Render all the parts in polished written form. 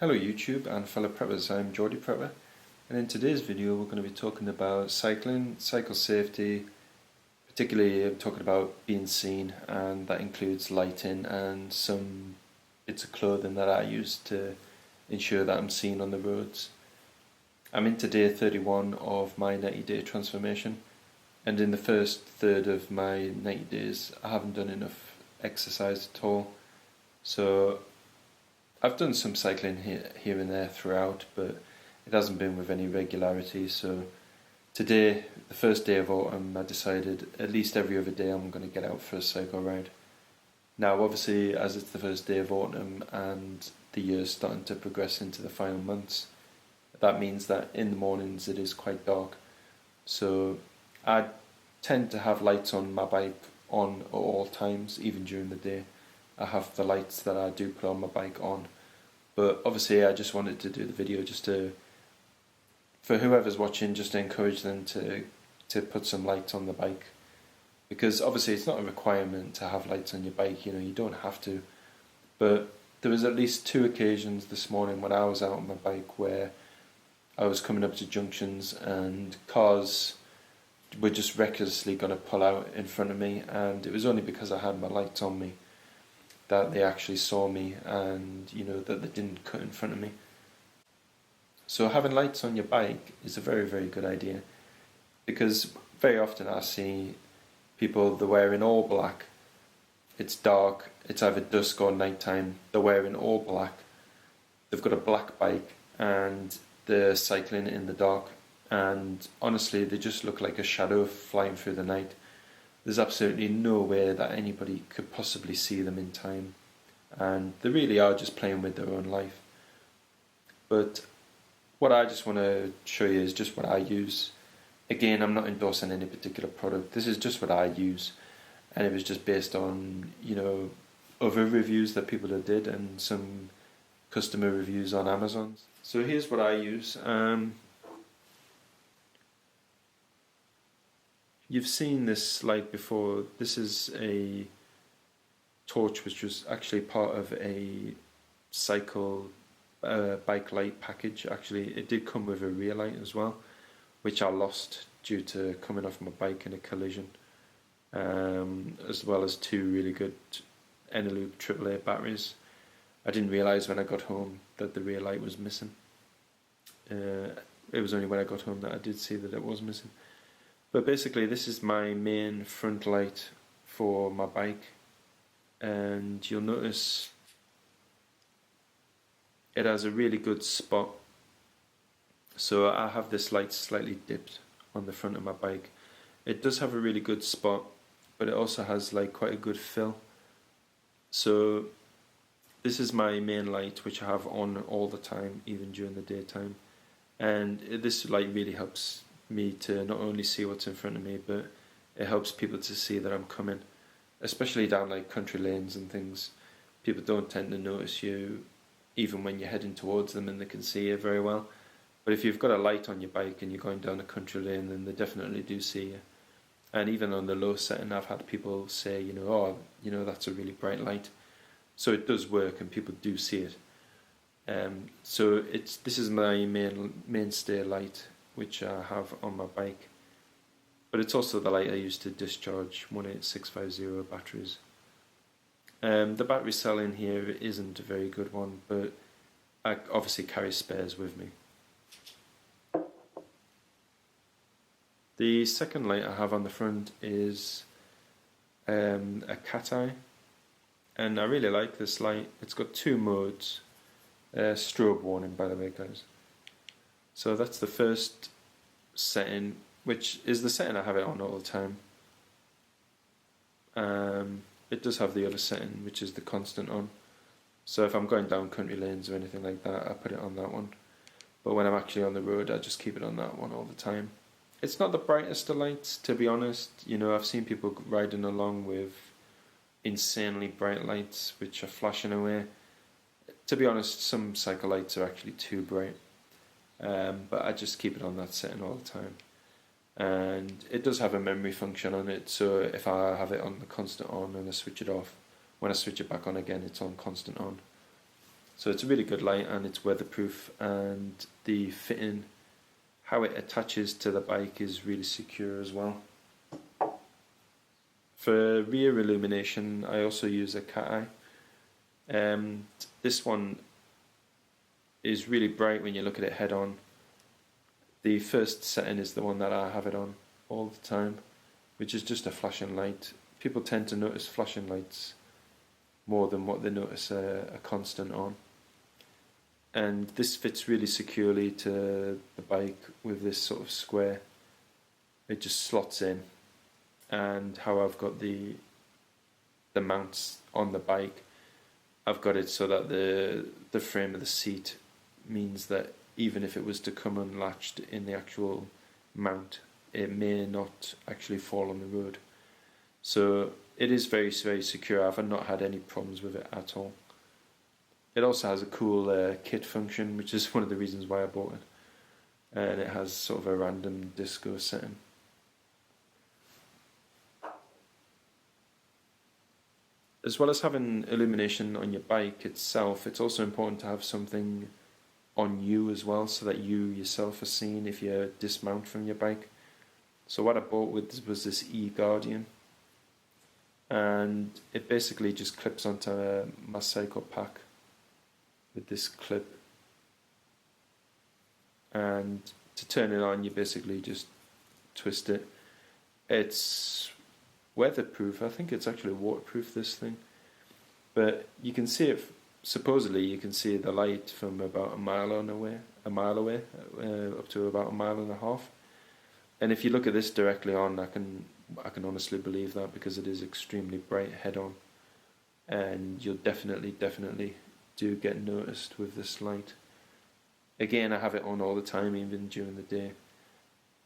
Hello YouTube and fellow preppers, I'm Geordie Prepper, and in today's video we're going to be talking about cycling, cycle safety. Particularly I'm talking about being seen, and that includes lighting and some bits of clothing that I use to ensure that I'm seen on the roads. I'm into day 31 of my 90-day transformation, and in the first third of my 90 days I haven't done enough exercise at all. So I've done some cycling here and there throughout, but it hasn't been with any regularity. So today, the first day of autumn, I decided at least every other day I'm going to get out for a cycle ride. Now obviously, as it's the first day of autumn and the year's starting to progress into the final months, that means that in the mornings it is quite dark. So I tend to have lights on my bike on at all times, even during the day. I have the lights that I do put on my bike on, but obviously I just wanted to do the video just to, for whoever's watching, just to encourage them to put some lights on the bike, because obviously it's not a requirement to have lights on your bike, you don't have to, but there was at least 2 occasions this morning when I was out on my bike where I was coming up to junctions and cars were just recklessly going to pull out in front of me, and it was only because I had my lights on me that they actually saw me, and that they didn't cut in front of me. So having lights on your bike is a very, very good idea, because very often I see people, they're wearing all black, it's dark, it's either dusk or nighttime, they're wearing all black, they've got a black bike and they're cycling in the dark, and honestly they just look like a shadow flying through the night. There's absolutely no way that anybody could possibly see them in time, and they really are just playing with their own life. But what I just want to show you is just what I use. Again, I'm not endorsing any particular product, this is just what I use, and it was just based on other reviews that people have did and some customer reviews on Amazon. So here's what I use. You've seen this light before. This is a torch which was actually part of a cycle bike light package. Actually, it did come with a rear light as well, which I lost due to coming off my bike in a collision, as well as 2 really good Eneloop AAA batteries. I didn't realise when I got home that the rear light was missing. It was only when I got home that I did see that it was missing. But basically this is my main front light for my bike, and you'll notice it has a really good spot. So I have this light slightly dipped on the front of my bike. It does have a really good spot, but it also has quite a good fill. So this is my main light, which I have on all the time, even during the daytime, and this light really helps me to not only see what's in front of me, but it helps people to see that I'm coming, especially down country lanes and things. People don't tend to notice you even when you're heading towards them, and they can see you very well. But if you've got a light on your bike and you're going down a country lane, then they definitely do see you. And even on the low setting, I've had people say, that's a really bright light. So it does work, and people do see it. So this is my mainstay light, which I have on my bike, but it's also the light I use to discharge 18650 batteries. The battery cell in here isn't a very good one, but I obviously carry spares with me. The second light I have on the front is a cat eye, and I really like this light. It's got 2 modes. Strobe warning, by the way, guys. So that's the first setting, which is the setting I have it on all the time. It does have the other setting, which is the constant on. So if I'm going down country lanes or anything like that, I put it on that one. But when I'm actually on the road, I just keep it on that one all the time. It's not the brightest of lights, to be honest. I've seen people riding along with insanely bright lights which are flashing away. To be honest, some cycle lights are actually too bright, but I just keep it on that setting all the time. And it does have a memory function on it, so if I have it on the constant on and I switch it off, when I switch it back on again, it's on constant on. So it's a really good light and it's weatherproof, and the fitting, how it attaches to the bike, is really secure as well. For rear illumination, I also use a cat eye. This one is really bright when you look at it head on. The first setting is the one that I have it on all the time, which is just a flashing light. People tend to notice flashing lights more than what they notice a constant on. And this fits really securely to the bike with this sort of square. It just slots in. And how I've got the mounts on the bike, I've got it so that the frame of the seat means that even if it was to come unlatched in the actual mount, it may not actually fall on the road. So it is very, very secure. I've not had any problems with it at all. It also has a cool kit function, which is one of the reasons why I bought it. And it has sort of a random disco setting. As well as having illumination on your bike itself, it's also important to have something on you as well, so that you yourself are seen if you dismount from your bike. So what I bought was this e-Guardian, and it basically just clips onto my cycle pack with this clip, and to turn it on you basically just twist it. It's weatherproof. I think it's actually waterproof, this thing, but you can see it. Supposedly you can see the light from about a mile away, up to about a mile and a half. And if you look at this directly on, I can honestly believe that, because it is extremely bright head on, and you'll definitely do get noticed with this light. Again, I have it on all the time, even during the day.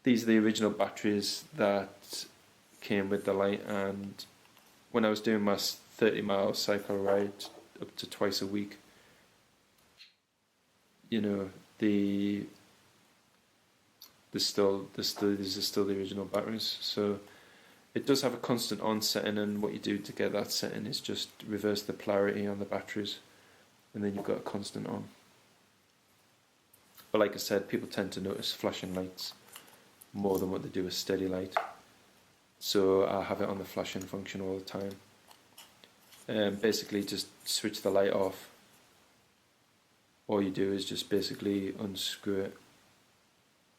These are the original batteries that came with the light, and when I was doing my 30-mile cycle ride up to twice a week, you know, these are still the original batteries. So it does have a constant on setting, and what you do to get that setting is just reverse the polarity on the batteries, and then you've got a constant on. But like I said, people tend to notice flashing lights more than what they do a steady light. So I have it on the flashing function all the time. Basically just switch the light off. All you do is just basically unscrew it,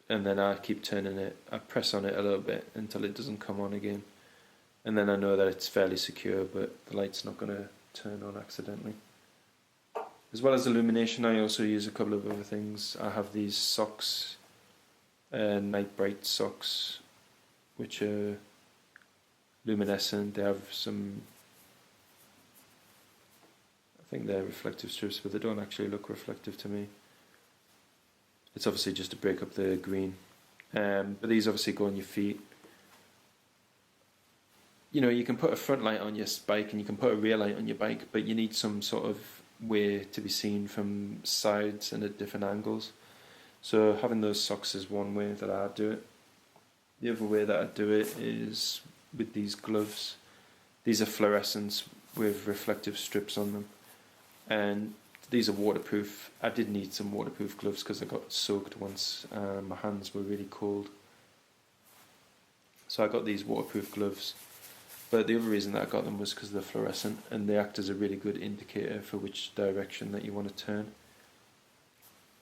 and then I keep turning it. I press on it a little bit until it doesn't come on again, and then I know that it's fairly secure, but the light's not going to turn on accidentally. As well as illumination, I also use a couple of other things. I have these socks, night bright socks, which are luminescent. They have some, I think they're reflective strips, but they don't actually look reflective to me. It's obviously just to break up the green. But these obviously go on your feet. You know, you can put a front light on your bike and you can put a rear light on your bike, but you need some sort of way to be seen from sides and at different angles. So having those socks is one way that I do it. The other way that I do it is with these gloves. These are fluorescents with reflective strips on them, and these are waterproof. I did need some waterproof gloves because I got soaked once. My hands were really cold, so I got these waterproof gloves. But the other reason that I got them was because they're fluorescent, and they act as a really good indicator for which direction that you want to turn.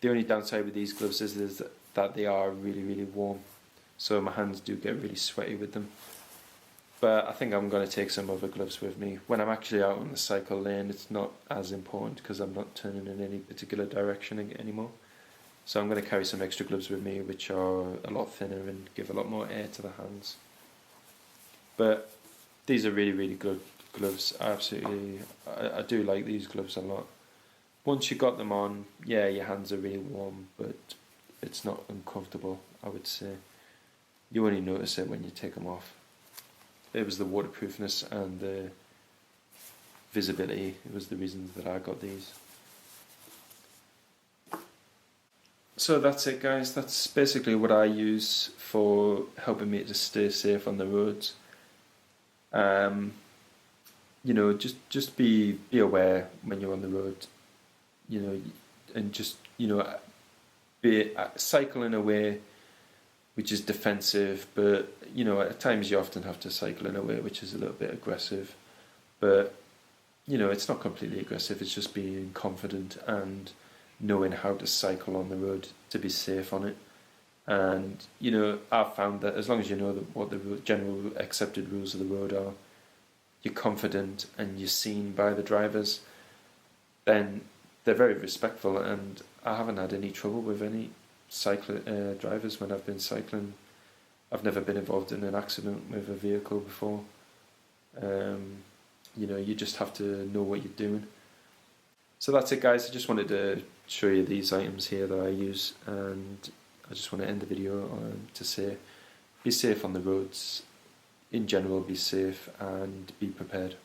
The only downside with these gloves is that they are really, really warm, so my hands do get really sweaty with them. But I think I'm going to take some other gloves with me. When I'm actually out on the cycle lane, it's not as important because I'm not turning in any particular direction anymore. So I'm going to carry some extra gloves with me, which are a lot thinner and give a lot more air to the hands. But these are really, really good gloves. I do like these gloves a lot. Once you got them on, yeah, your hands are really warm, but it's not uncomfortable, I would say. You only notice it when you take them off. It was the waterproofness and the visibility. It was the reasons that I got these. So that's it, guys. That's basically what I use for helping me to stay safe on the roads. You know, just be aware when you're on the road. you know, and just, you know, cycle in a way which is defensive, but, you know, at times you often have to cycle in a way which is a little bit aggressive. But, you know, it's not completely aggressive, it's just being confident and knowing how to cycle on the road to be safe on it. And, you know, I've found that as long as you know what the general accepted rules of the road are, you're confident and you're seen by the drivers, then they're very respectful, and I haven't had any trouble with any drivers when I've been cycling. I've never been involved in an accident with a vehicle before. You know, you just have to know what you're doing. So that's it, guys. I just wanted to show you these items here that I use, and I just want to end the video to say, be safe on the roads. In general, be safe and be prepared.